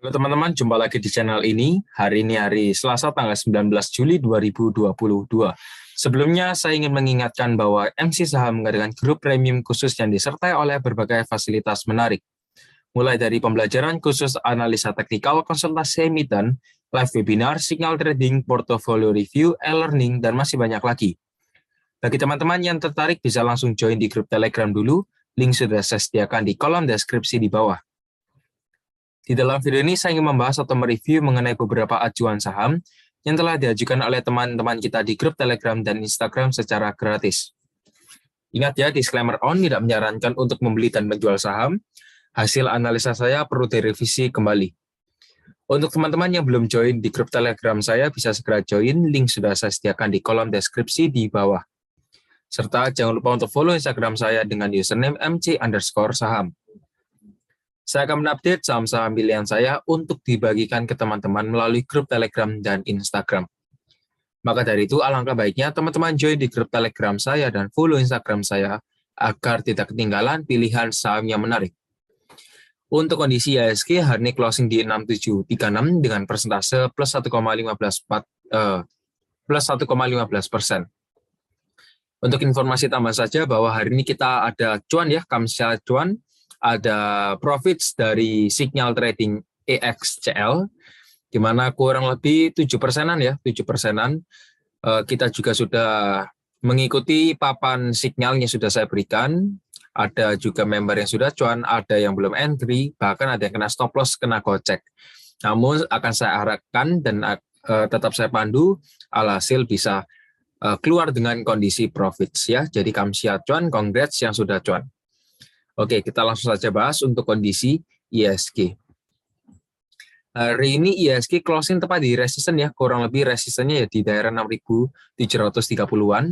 Halo teman-teman, jumpa lagi di channel ini. Hari ini hari Selasa tanggal 19 Juli 2022. Sebelumnya saya ingin mengingatkan bahwa MC Saham mengadakan grup premium khusus yang disertai oleh berbagai fasilitas menarik. Mulai dari pembelajaran khusus analisa teknikal, konsultasi emiten, live webinar, signal trading, portfolio review, e-learning, dan masih banyak lagi. Bagi teman-teman yang tertarik bisa langsung join di grup Telegram dulu. Link sudah saya sediakan di kolom deskripsi di bawah. Di dalam video ini saya ingin membahas atau mereview mengenai beberapa acuan saham yang telah diajukan oleh teman-teman kita di grup Telegram dan Instagram secara gratis. Ingat ya, disclaimer on, tidak menyarankan untuk membeli dan menjual saham. Hasil analisa saya perlu direvisi kembali. Untuk teman-teman yang belum join di grup Telegram saya, bisa segera join, link sudah saya sediakan di kolom deskripsi di bawah. Serta jangan lupa untuk follow Instagram saya dengan username mc_saham. Saya akan mengupdate saham-saham pilihan saya untuk dibagikan ke teman-teman melalui grup Telegram dan Instagram. Maka dari itu, alangkah baiknya teman-teman join di grup Telegram saya dan follow Instagram saya agar tidak ketinggalan pilihan saham yang menarik. Untuk kondisi IHSG, hari ini closing di 6736 dengan persentase plus 1,15%. Untuk informasi tambahan saja bahwa hari ini kita ada cuan ya, Kamsia cuan, ada profits dari signal trading EXCL, di mana kurang lebih 7%-an ya, 7%-an. Kita juga sudah mengikuti papan signalnya sudah saya berikan. Ada juga member yang sudah cuan, ada yang belum entry, bahkan ada yang kena stop loss, kena gocek. Namun akan saya arahkan dan tetap saya pandu, alhasil bisa keluar dengan kondisi profits ya. Jadi Kamsia cuan, congrats yang sudah cuan. Oke, kita langsung saja bahas untuk kondisi IHSG. Hari ini IHSG closing tepat di resisten ya, kurang lebih resistennya ya di daerah 6.730-an.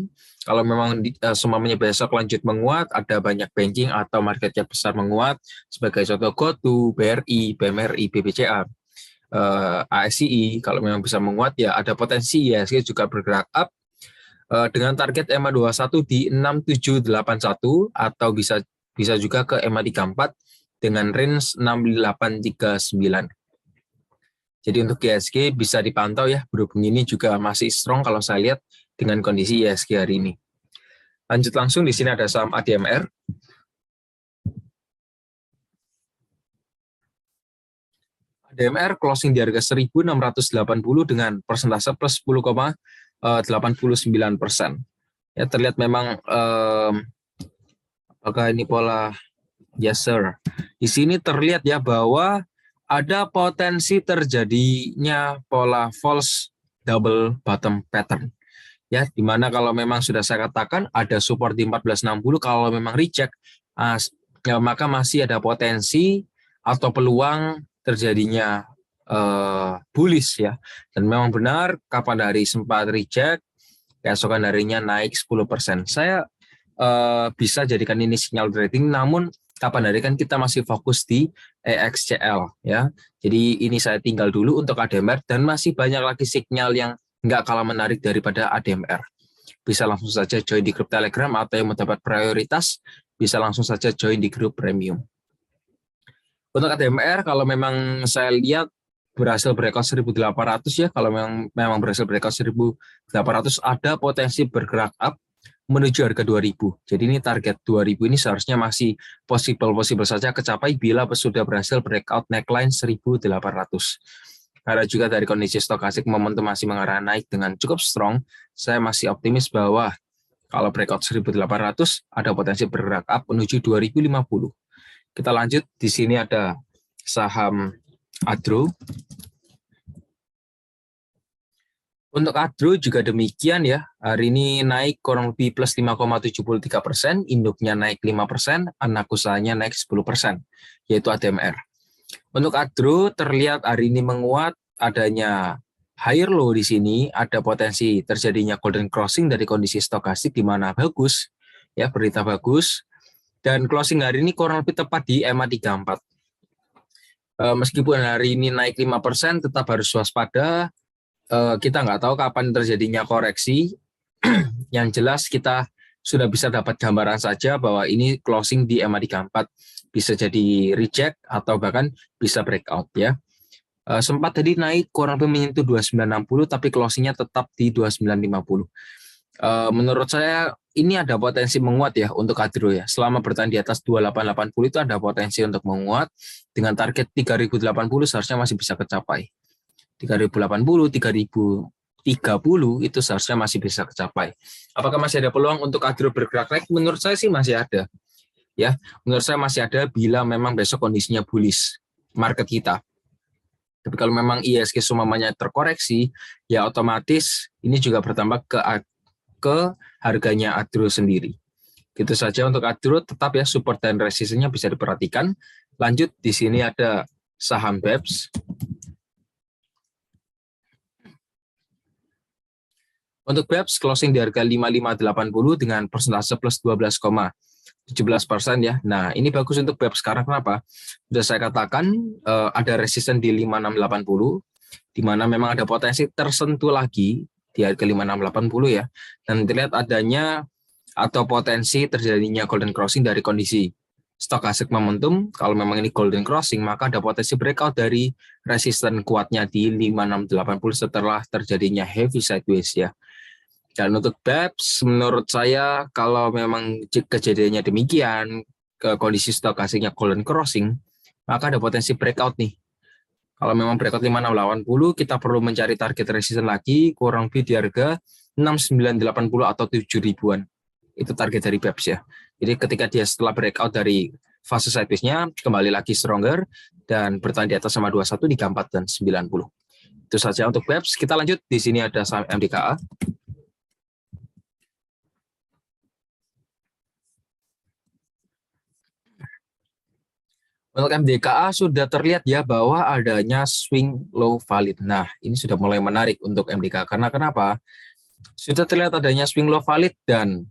Kalau memang semuanya besok lanjut menguat, ada banyak banking atau market cap besar menguat, sebagai contoh GoTo, BRI, BMRI, BBCA, ASCI, kalau memang bisa menguat ya ada potensi IHSG juga bergerak up dengan target EMA 21 di 6781 atau bisa juga ke EMA 34 dengan range 6839. Jadi untuk IHSG bisa dipantau ya, berhubung ini juga masih strong kalau saya lihat dengan kondisi IHSG hari ini. Lanjut langsung, di sini ada saham ADMR. ADMR closing di harga 1.680 dengan persentase plus 10,89%. Ya, terlihat memang apakah ini pola? Yes sir. Di sini terlihat ya bahwa ada potensi terjadinya pola false double bottom pattern. Ya, dimana kalau memang sudah saya katakan ada support di 1460, kalau memang reject, ya, maka masih ada potensi atau peluang terjadinya bullish ya. Dan memang benar kapan hari sempat reject, keesokan harinya naik 10%. Saya bisa jadikan ini sinyal trading, namun kapan hari kan kita masih fokus di EXCL ya. Jadi ini saya tinggal dulu untuk ADMR dan masih banyak lagi sinyal yang nggak kalah menarik daripada ADMR. Bisa langsung saja join di grup Telegram atau yang mendapat prioritas bisa langsung saja join di grup premium. Untuk ADMR kalau memang saya lihat berhasil breakout 1.800 ya, kalau memang berhasil breakout 1.800 ada potensi bergerak up menuju harga 2.000. Jadi ini target 2.000 ini seharusnya masih possible saja kecapai bila sudah berhasil breakout neckline 1.800. Karena juga dari kondisi stokastik momentum masih mengarah naik dengan cukup strong, saya masih optimis bahwa kalau breakout 1.800 ada potensi bergerak up menuju 2.050. Kita lanjut, di sini ada saham Adro. Untuk Adro juga demikian ya, hari ini naik kurang lebih plus 5,73%, induknya naik 5%, anak usahanya naik 10%, yaitu ADMR. Untuk Adro terlihat hari ini menguat, adanya higher low di sini, ada potensi terjadinya golden crossing dari kondisi stokastik di mana bagus, ya berita bagus, dan closing hari ini kurang lebih tepat di EMA 34. Meskipun hari ini naik 5%, tetap harus waspada. Kita nggak tahu kapan terjadinya koreksi. Yang jelas kita sudah bisa dapat gambaran saja bahwa ini closing di EMA 34 bisa jadi reject atau bahkan bisa breakout ya. Sempat tadi naik kurang lebih menyentuh 2960 tapi closingnya tetap di 2950. Menurut saya ini ada potensi menguat ya untuk Adro ya. Selama bertahan di atas 2880 itu ada potensi untuk menguat dengan target 3080 seharusnya masih bisa kecapai. 3080, 3030 itu seharusnya masih bisa kecapai. Apakah masih ada peluang untuk Adro bergerak naik? Menurut saya sih masih ada. Ya, menurut saya masih ada bila memang besok kondisinya bullish market kita. Tapi kalau memang ISG sumamanya terkoreksi, ya otomatis ini juga bertambah ke harganya Adro sendiri. Gitu saja untuk Adro, tetap ya support dan resistennya bisa diperhatikan. Lanjut di sini ada saham BEPS. Untuk BEPS closing di harga 5580 dengan persentase plus 12,17% ya. Nah, ini bagus untuk BEPS sekarang kenapa? Sudah saya katakan ada resisten di 5680 di mana memang ada potensi tersentuh lagi di harga 5680 ya. Dan terlihat adanya atau potensi terjadinya golden crossing dari kondisi stokastik momentum. Kalau memang ini golden crossing, maka ada potensi breakout dari resisten kuatnya di 5680 setelah terjadinya heavy sideways ya. Dan untuk BEPS, menurut saya kalau memang kejadiannya demikian, ke kondisi stokastiknya golden crossing, maka ada potensi breakout nih. Kalau memang breakout 5680, kita perlu mencari target resisten lagi, kurang lebih di harga 6980 atau 7 ribuan. Itu target dari BEPS ya. Jadi ketika dia setelah breakout dari fase sideways-nya, kembali lagi stronger, dan bertahan di atas sama 21 di 4 dan 90. Itu saja untuk BEPS. Kita lanjut, di sini ada saham MDKA. Untuk MDKA sudah terlihat ya bahwa adanya swing low valid. Nah, ini sudah mulai menarik untuk MDKA. Karena kenapa? Sudah terlihat adanya swing low valid dan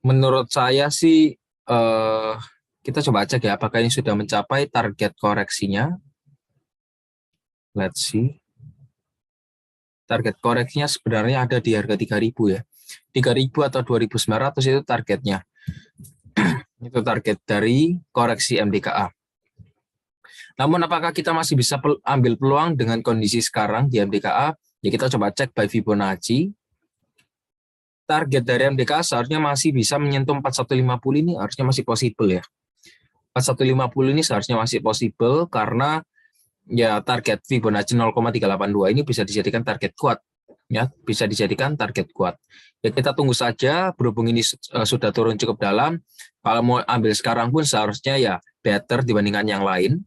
menurut saya sih kita coba cek ya apakah ini sudah mencapai target koreksinya. Let's see. Target koreksinya sebenarnya ada di harga 3000 ya. 3000 atau 2900 itu targetnya. Itu target dari koreksi MDKA. Namun apakah kita masih bisa ambil peluang dengan kondisi sekarang di MDKA? Ya kita coba cek by Fibonacci. Target dari MDKA seharusnya masih bisa menyentuh 4150 ini harusnya masih possible ya. 4150 ini seharusnya masih possible karena ya target Fibonacci 0,382 ini bisa dijadikan target kuat. Ya, bisa dijadikan target kuat. Ya kita tunggu saja berhubung ini sudah turun cukup dalam. Kalau mau ambil sekarang pun seharusnya ya better dibandingkan yang lain.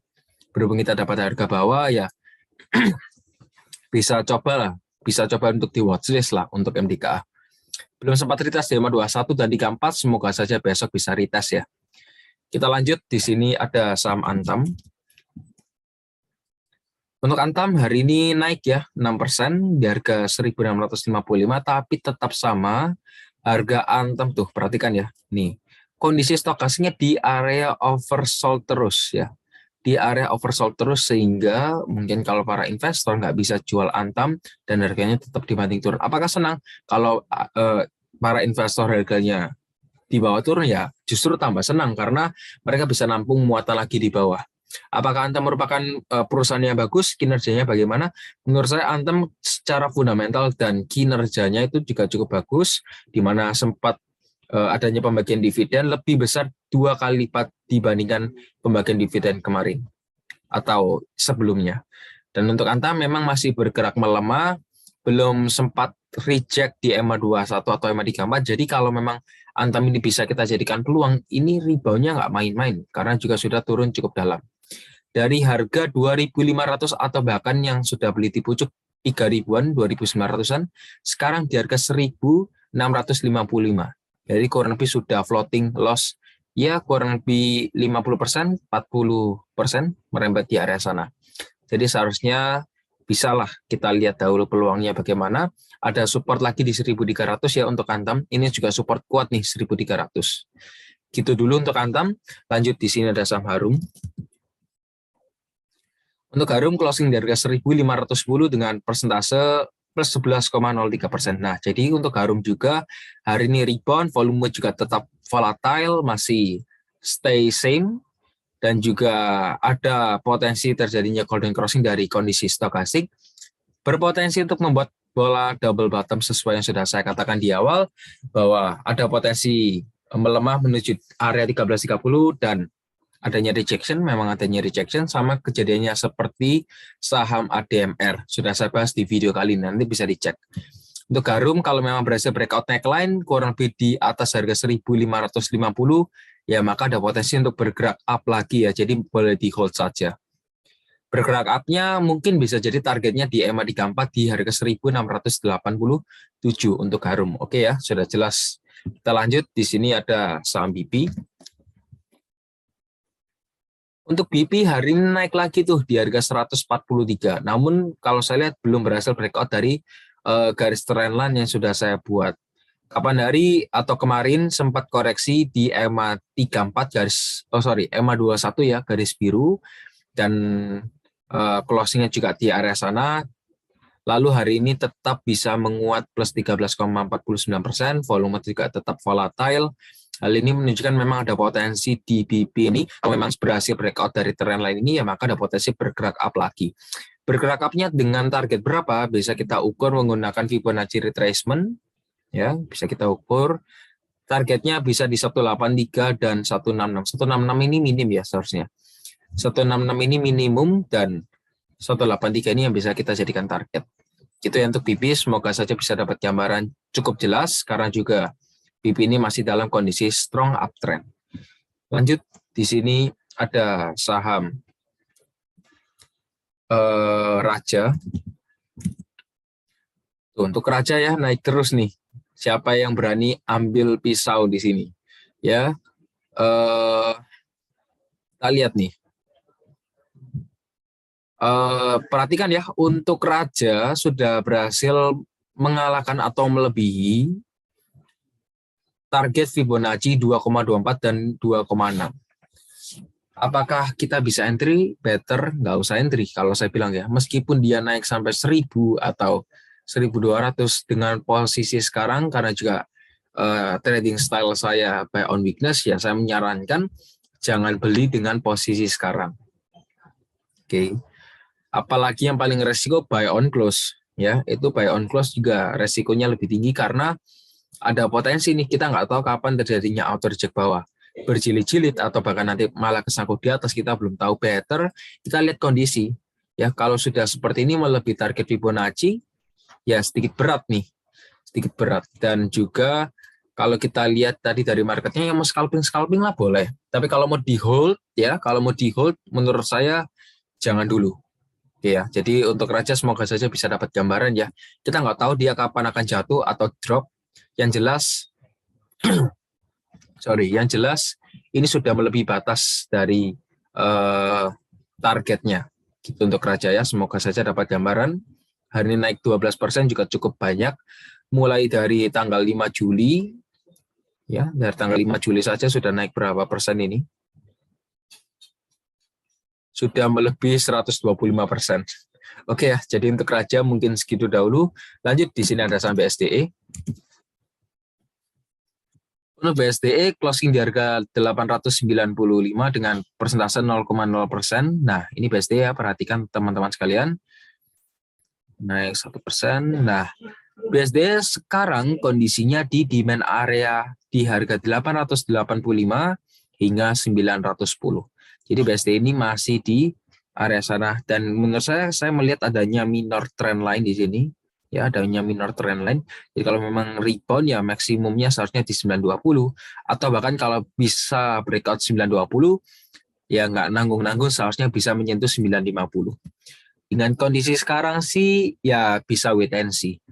Berhubung kita dapat harga bawah ya bisa coba untuk di watchlist lah untuk MDKA. Belum sempat retest di 521 dan di 4, semoga saja besok bisa retest ya. Kita lanjut, di sini ada saham Antam. Untuk Antam hari ini naik ya 6% di harga 1655 tapi tetap sama harga Antam tuh, perhatikan ya. Nih, kondisi stokastiknya di area oversold terus ya. Di area oversold terus sehingga mungkin kalau para investor nggak bisa jual Antam dan harganya tetap dibanting turun. Apakah senang kalau para investor harganya di bawah turun? Ya justru tambah senang karena mereka bisa nampung muatan lagi di bawah. Apakah Antam merupakan perusahaan yang bagus, kinerjanya bagaimana? Menurut saya Antam secara fundamental dan kinerjanya itu juga cukup bagus, di mana sempat adanya pembagian dividen lebih besar 2 kali lipat dibandingkan pembagian dividen kemarin atau sebelumnya. Dan untuk Antam memang masih bergerak melemah, belum sempat reject di EMA 21 atau EMA 34. Jadi kalau memang Antam ini bisa kita jadikan peluang, ini reboundnya nggak main-main karena juga sudah turun cukup dalam. Dari harga 2.500 atau bahkan yang sudah beli di pucuk 3.000-an, 2.900-an, sekarang di harga 1.655. Jadi kurang lebih sudah floating loss, ya kurang lebih 50%, 40% merembet di area sana. Jadi seharusnya bisalah kita lihat dahulu peluangnya bagaimana. Ada support lagi di 1.300 ya untuk Antam. Ini juga support kuat nih 1.300. Gitu dulu untuk Antam. Lanjut di sini ada saham Harum. Untuk Harum closing di harga 1.510 dengan persentase plus 11,03%. Nah, jadi untuk Harum juga hari ini rebound, volume juga tetap volatile, masih stay same. dan juga ada potensi terjadinya golden crossing dari kondisi stokastik, berpotensi untuk membuat bola double bottom sesuai yang sudah saya katakan di awal, bahwa ada potensi melemah menuju area 13.30 dan adanya rejection, memang adanya rejection, sama kejadiannya seperti saham ADMR. Sudah saya bahas di video kali ini, nanti bisa dicek. Untuk Garum, kalau memang berhasil breakout neckline, kurang lebih di atas harga 1.550, ya maka ada potensi untuk bergerak up lagi ya, jadi boleh di hold saja. Bergerak up-nya mungkin bisa jadi targetnya di EMA 34 di harga 1.687 untuk Garum. Oke ya, sudah jelas. Kita lanjut, di sini ada saham BP. Untuk BP hari ini naik lagi tuh di harga 143. Namun kalau saya lihat belum berhasil breakout dari garis trendline yang sudah saya buat. Kapan hari atau kemarin sempat koreksi di EMA 34 EMA 21 ya, garis biru, dan closingnya juga di area sana. Lalu hari ini tetap bisa menguat plus 13,49%, volume juga tetap volatile. Hal ini menunjukkan memang ada potensi di BP ini, kalau memang berhasil breakout dari trendline ini, ya maka ada potensi bergerak up lagi. Bergerak up-nya dengan target berapa? Bisa kita ukur menggunakan Fibonacci retracement, ya bisa kita ukur. Targetnya bisa di 183 dan 166. 166 ini minim ya seharusnya. 166 ini minimum dan 183 ini yang bisa kita jadikan target. Itu ya untuk BP, semoga saja bisa dapat gambaran cukup jelas karena juga BP ini masih dalam kondisi strong uptrend. Lanjut, di sini ada saham Raja. Tuh, untuk Raja ya naik terus nih. Siapa yang berani ambil pisau di sini? Ya, kita lihat nih. Perhatikan ya, untuk Raja sudah berhasil mengalahkan atau melebihi target Fibonacci 2,24 dan 2,6. Apakah kita bisa entry? Better nggak usah entry kalau saya bilang ya. Meskipun dia naik sampai 1.000 atau 1.200 dengan posisi sekarang, karena juga trading style saya buy on weakness, ya saya menyarankan jangan beli dengan posisi sekarang. Oke. Apalagi yang paling resiko buy on close, ya itu buy on close juga resikonya lebih tinggi karena ada potensi nih, kita nggak tahu kapan terjadinya auto reject bawah, berjilid-jilid atau bahkan nanti malah kesangkut di atas, kita belum tahu. Better kita lihat kondisi ya, kalau sudah seperti ini melebihi target Fibonacci ya sedikit berat nih, sedikit berat. Dan juga kalau kita lihat tadi dari marketnya, yang mau scalping lah boleh, tapi kalau mau di hold ya, kalau mau di hold menurut saya jangan dulu. Oke ya, jadi untuk Raja semoga saja bisa dapat gambaran ya. Kita nggak tahu dia kapan akan jatuh atau drop. Yang jelas, yang jelas ini sudah melebihi batas dari targetnya. Gitu untuk Raja ya, semoga saja dapat gambaran. Hari ini naik 12% juga cukup banyak. Mulai dari tanggal 5 Juli, ya dari tanggal 5 Juli saja sudah naik berapa persen ini? Sudah melebihi 125%. Oke ya, jadi untuk Raja mungkin segitu dahulu. Lanjut, di sini ada saham BSDE. Untuk BSDE closing di harga 895 dengan persentase 0,0%. Nah, ini BSDE ya, perhatikan teman-teman sekalian. Naik 1%. Nah, BSDE sekarang kondisinya di demand area di harga 885 hingga 910. Jadi BSDE ini masih di area sana, dan menurut saya melihat adanya minor trend line di sini. Ya, adanya minor trend line. Jadi kalau memang rebound ya maksimumnya seharusnya di 920, atau bahkan kalau bisa breakout 920 ya nggak nanggung-nanggung, seharusnya bisa menyentuh 950. Dengan kondisi sekarang sih ya bisa wait and see.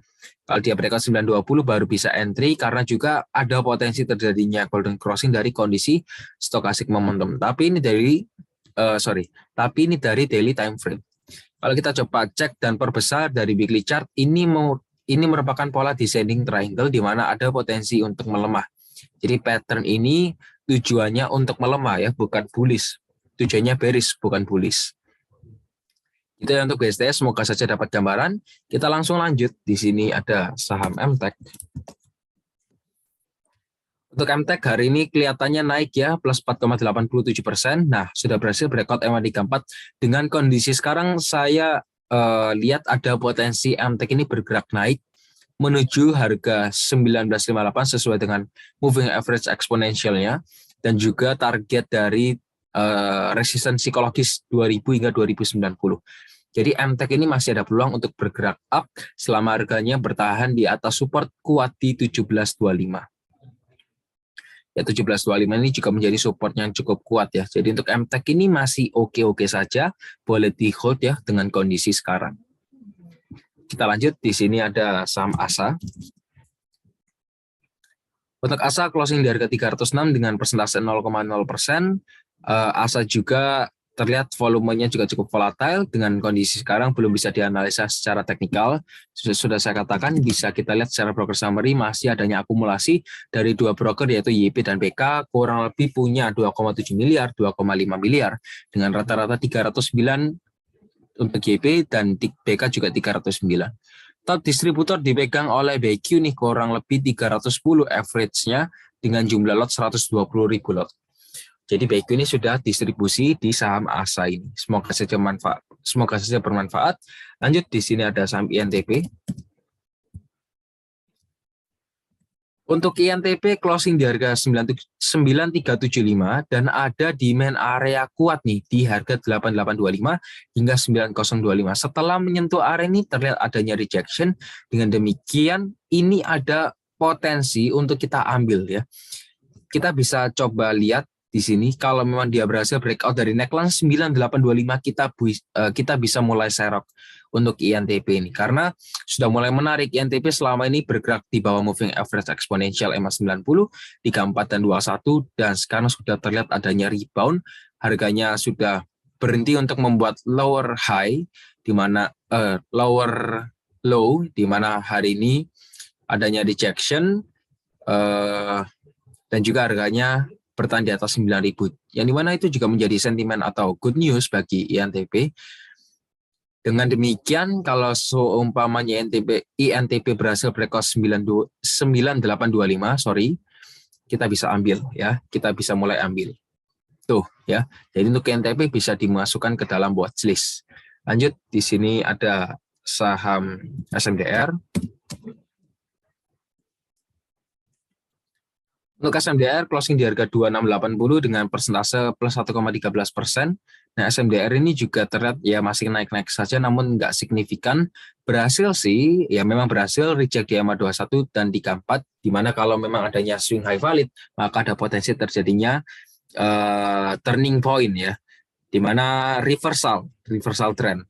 Kalau dia breakout 920 baru bisa entry, karena juga ada potensi terjadinya golden crossing dari kondisi stokastik momentum. Tapi ini dari daily time frame. Kalau kita coba cek dan perbesar dari weekly chart, ini merupakan pola descending triangle di mana ada potensi untuk melemah. Jadi pattern ini tujuannya untuk melemah ya, bukan bullish. Tujuannya bearish, bukan bullish. Itu ya untuk BSDE, semoga saja dapat gambaran. Kita langsung lanjut. Di sini ada saham MTEK. Untuk MTEK hari ini kelihatannya naik ya, plus 4,87%. Nah, sudah berhasil breakout MA34. Dengan kondisi sekarang saya lihat ada potensi MTEK ini bergerak naik menuju harga 1958 sesuai dengan moving average eksponensialnya dan juga target dari resisten psikologis 2000 hingga 2090. Jadi MTEK ini masih ada peluang untuk bergerak up selama harganya bertahan di atas support kuat di 1725. Ya 1725 ini juga menjadi support yang cukup kuat ya. Jadi untuk MTEK ini masih oke-oke saja, boleh di hold ya dengan kondisi sekarang. Kita lanjut, di sini ada saham ASA. Untuk ASA closing di harga 306 dengan persentase 0,0%. ASA juga terlihat volumenya juga cukup volatile, dengan kondisi sekarang belum bisa dianalisa secara teknikal. Sudah saya katakan, bisa kita lihat secara broker summary masih adanya akumulasi dari dua broker yaitu YP dan BK, kurang lebih punya 2,7 miliar, 2,5 miliar, dengan rata-rata 309 untuk YP dan BK juga 309. Top distributor dipegang oleh BQ nih, kurang lebih 310 average-nya dengan jumlah lot 120.000 lot. Jadi BQ ini sudah distribusi di saham ASA ini. Semoga saja bermanfaat. Lanjut, di sini ada saham INTP. Untuk INTP closing di harga 9375 dan ada demand area kuat nih di harga 8825 hingga 9025. Setelah menyentuh area ini terlihat adanya rejection. Dengan demikian ini ada potensi untuk kita ambil ya. Kita bisa coba lihat di sini kalau memang dia berhasil breakout dari neckline 9825, kita bisa mulai serok untuk INTP ini karena sudah mulai menarik. INTP selama ini bergerak di bawah moving average exponential MA90 di 4 dan 21 dan sekarang sudah terlihat adanya rebound. Harganya sudah berhenti untuk membuat lower high di mana lower low di mana hari ini adanya rejection dan juga harganya bertahan di atas 9.000, yang dimana itu juga menjadi sentimen atau good news bagi INTP. Dengan demikian, kalau seumpamanya INTP berhasil breakout 9825, kita bisa ambil ya, kita bisa mulai ambil. Tuh ya. Jadi untuk INTP bisa dimasukkan ke dalam watchlist. Lanjut, di sini ada saham SMDR. Untuk SMDR closing di harga 2680 dengan persentase plus 1,13%. Nah, SMDR ini juga terlihat ya masih naik-naik saja namun nggak signifikan. Berhasil sih, ya memang berhasil reject di MA21 dan di K4, di mana kalau memang adanya swing high valid, maka ada potensi terjadinya turning point ya, di mana reversal trend.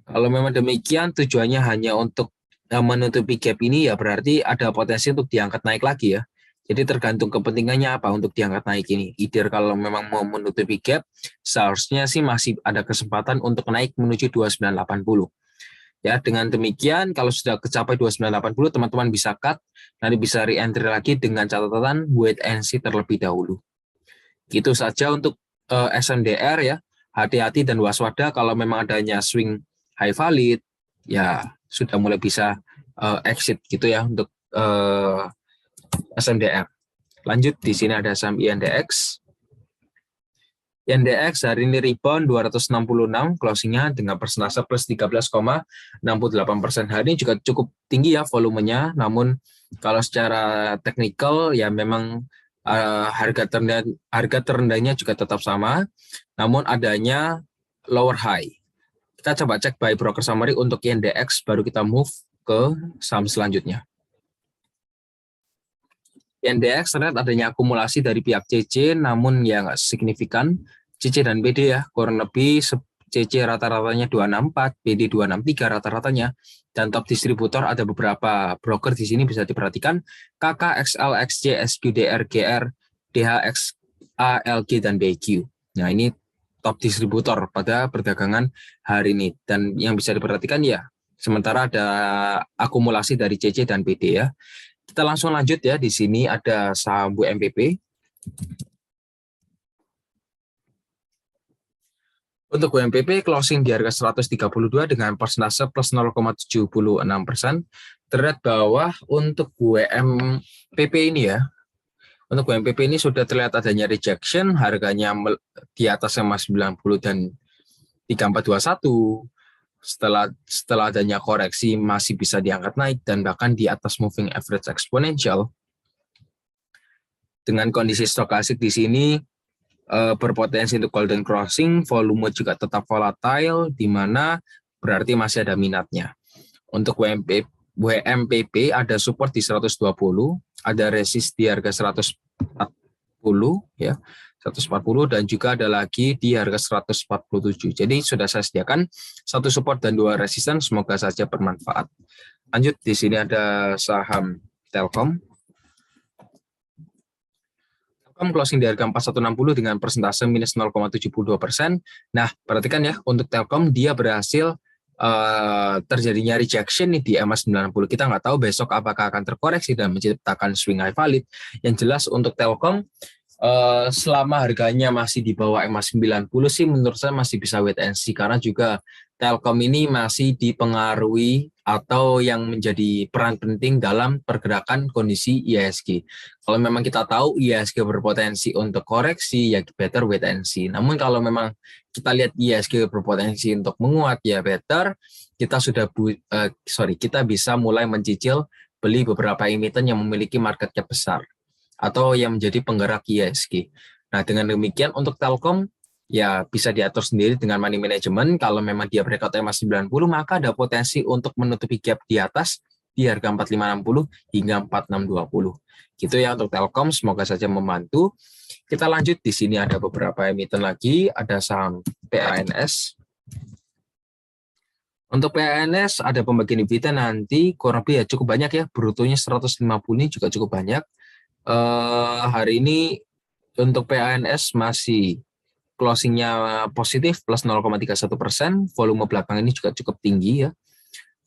Kalau memang demikian tujuannya hanya untuk menutupi gap ini, ya berarti ada potensi untuk diangkat naik lagi ya. Jadi tergantung kepentingannya apa untuk diangkat naik ini. Either kalau memang mau menutupi gap, seharusnya sih masih ada kesempatan untuk naik menuju 2980. Ya, dengan demikian kalau sudah kecapai 2980, teman-teman bisa cut, nanti bisa re-entry lagi dengan catatan wait and see terlebih dahulu. Gitu saja untuk SMDR ya. Hati-hati dan waspada kalau memang adanya swing high valid, ya sudah mulai bisa exit gitu ya untuk SMDR. Lanjut, di sini ada saham INDX. INDX hari ini rebound 266 closingnya dengan persentase plus 13,68%. Hari ini juga cukup tinggi ya volumenya, namun kalau secara teknikal ya memang harga terendahnya juga tetap sama, namun adanya lower high. Kita coba cek by broker summary untuk INDX, baru kita move ke saham selanjutnya. INDX terlihat adanya akumulasi dari pihak CC, namun ya nggak signifikan. CC dan BD ya, kurang lebih CC rata-ratanya 264, BD 263 rata-ratanya. Dan top distributor ada beberapa broker di sini bisa diperhatikan. KK, XL, XJ, SQDR, GR, DHX, ALG, dan BQ. Nah ini top distributor pada perdagangan hari ini. Dan yang bisa diperhatikan ya, sementara ada akumulasi dari CC dan BD ya. Kita langsung lanjut ya, di sini ada saham BMPP. Untuk BMPP closing di harga 132 dengan persentase plus 0,76%. Terlihat bawah untuk WMPP ini ya. Untuk WMPP ini sudah terlihat adanya rejection, harganya di atas EMA 90 dan 3421. Setelah adanya koreksi masih bisa diangkat naik dan bahkan di atas moving average exponential. Dengan kondisi stokastik di sini berpotensi untuk golden crossing, volume juga tetap volatile, di mana berarti masih ada minatnya. Untuk WMPP ada support di 120, ada resist di harga 140 ya. 140 dan juga ada lagi di harga 147. Jadi sudah saya sediakan satu support dan dua resisten, semoga saja bermanfaat. Lanjut, di sini ada saham Telkom. Telkom closing di harga 4160 dengan persentase minus 0,72%. Nah, perhatikan ya, untuk Telkom dia berhasil terjadinya rejection nih di EMA 90. Kita nggak tahu besok apakah akan terkoreksi dan menciptakan swing high valid. Yang jelas untuk Telkom selama harganya masih di bawah EMA 90 sih menurut saya masih bisa wait and see, karena juga Telkom ini masih dipengaruhi atau yang menjadi peran penting dalam pergerakan kondisi IHSG. Kalau memang kita tahu IHSG berpotensi untuk koreksi, ya better wait and see. Namun kalau memang kita lihat IHSG berpotensi untuk menguat, ya better kita bisa mulai mencicil beli beberapa emiten yang memiliki market cap besar atau yang menjadi penggerak IHSG. Nah, dengan demikian untuk Telkom ya bisa diatur sendiri dengan money management. Kalau memang dia breakout EMA 90, maka ada potensi untuk menutupi gap di atas di harga 4560 hingga 4620. Gitu ya untuk Telkom, semoga saja membantu. Kita lanjut, di sini ada beberapa emiten lagi, ada saham PANS. Untuk PANS ada pembagian dividen nanti kurang lebih ya cukup banyak ya, brutonya 150 ini juga cukup banyak. Hari ini untuk PANS masih closingnya positif plus 0,31%, volume belakang ini juga cukup tinggi ya,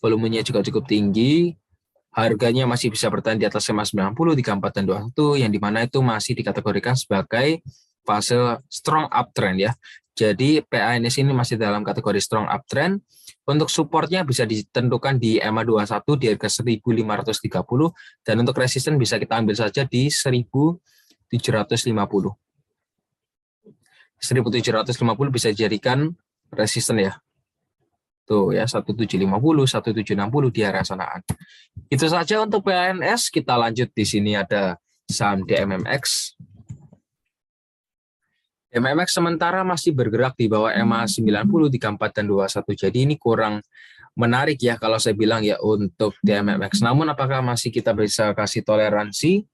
volumenya juga cukup tinggi, harganya masih bisa bertahan di atas EMA 90, 34 dan 21, yang dimana itu masih dikategorikan sebagai fase strong uptrend ya. Jadi PANS ini masih dalam kategori strong uptrend. Untuk supportnya bisa ditentukan di EMA 21 di harga 1.530 dan untuk resisten bisa kita ambil saja di 1.750. 1.750 bisa dijadikan resisten ya. Tuh ya, 1750, 1760 di area sanaan. Itu saja untuk PANS. Kita lanjut, di sini ada saham DMMX. DMMX sementara masih bergerak di bawah EMA 90, 34 dan 21. Jadi ini kurang menarik ya kalau saya bilang ya untuk DMMX. Namun apakah masih kita bisa kasih toleransi?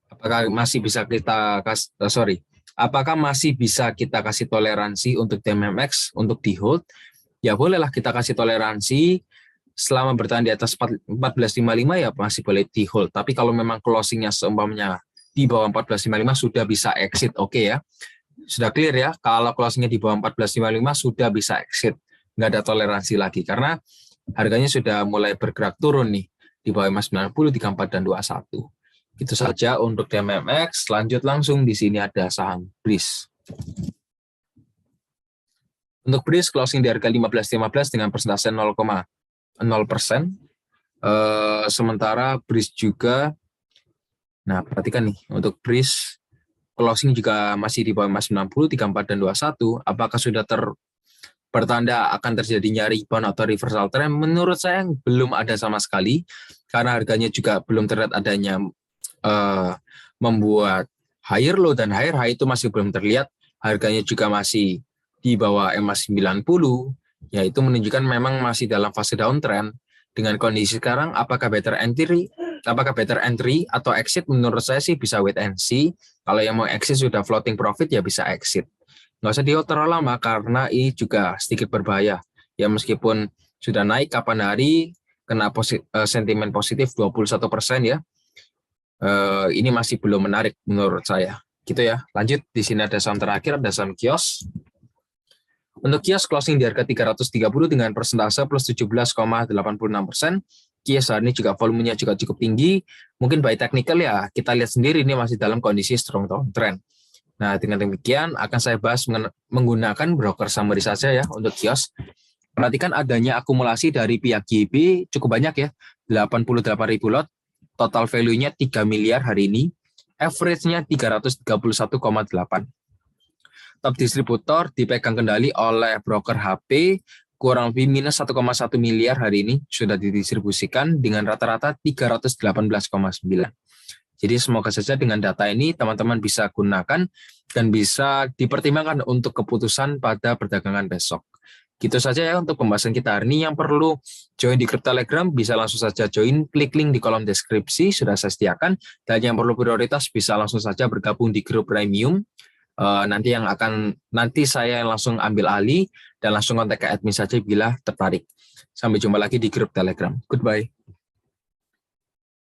Apakah masih bisa kita apakah masih bisa kita kasih toleransi untuk DMMX untuk di hold? Ya bolehlah kita kasih toleransi selama bertahan di atas 1455 ya masih boleh di hold. Tapi kalau memang closingnya seumpamanya di bawah 1455 sudah bisa exit, oke ya. Sudah clear ya, kalau closingnya di bawah 1455 sudah bisa exit. Nggak ada toleransi lagi karena harganya sudah mulai bergerak turun nih di bawah 90, 34 dan 21. Itu saja untuk DMMX. Lanjut langsung, di sini ada saham BRIS. Untuk BRIS closing di harga 15.15 dengan persentase 0,0%. Sementara BRIS juga, nah perhatikan nih, untuk BRIS closing juga masih di bawah 90, 34 dan 21. Apakah sudah bertanda akan terjadinya rebound atau reversal trend? Menurut saya belum ada sama sekali, karena harganya juga belum terlihat adanya membuat higher low dan higher high, itu masih belum terlihat. Harganya juga masih di bawah EMA 90, yaitu menunjukkan memang masih dalam fase downtrend. Dengan kondisi sekarang, apakah better entry atau exit? Menurut saya sih bisa wait and see. Kalau yang mau exit sudah floating profit ya bisa exit. Nggak usah di-hold terlalu lama karena ini juga sedikit berbahaya. Ya meskipun sudah naik kapan hari, kena sentimen positif 21% ya. Ini masih belum menarik menurut saya. Gitu ya. Lanjut, di sini ada saham terakhir, ada saham Kios. Untuk Kios closing di harga 330 dengan persentase plus 17,86%. Kios hari ini juga volumenya juga cukup tinggi. Mungkin by technical ya, kita lihat sendiri ini masih dalam kondisi strong downtrend. Nah, dengan demikian akan saya bahas menggunakan broker summary saja ya untuk Kios. Perhatikan adanya akumulasi dari pihak GB cukup banyak ya, 88.000 lot. total value-nya 3 miliar hari ini, average-nya 331,8. Top distributor dipegang kendali oleh broker HP, kurang lebih minus 1,1 miliar hari ini sudah didistribusikan dengan rata-rata 318,9. Jadi semoga saja dengan data ini teman-teman bisa gunakan dan bisa dipertimbangkan untuk keputusan pada perdagangan besok. Gitu saja ya untuk pembahasan kita hari ini. Yang perlu join di grup Telegram bisa langsung saja join, klik link di kolom deskripsi, sudah saya sediakan. Dan yang perlu prioritas bisa langsung saja bergabung di grup premium. Nanti saya langsung ambil alih dan langsung kontak ke admin saja bila tertarik. Sampai jumpa lagi di grup Telegram. Goodbye.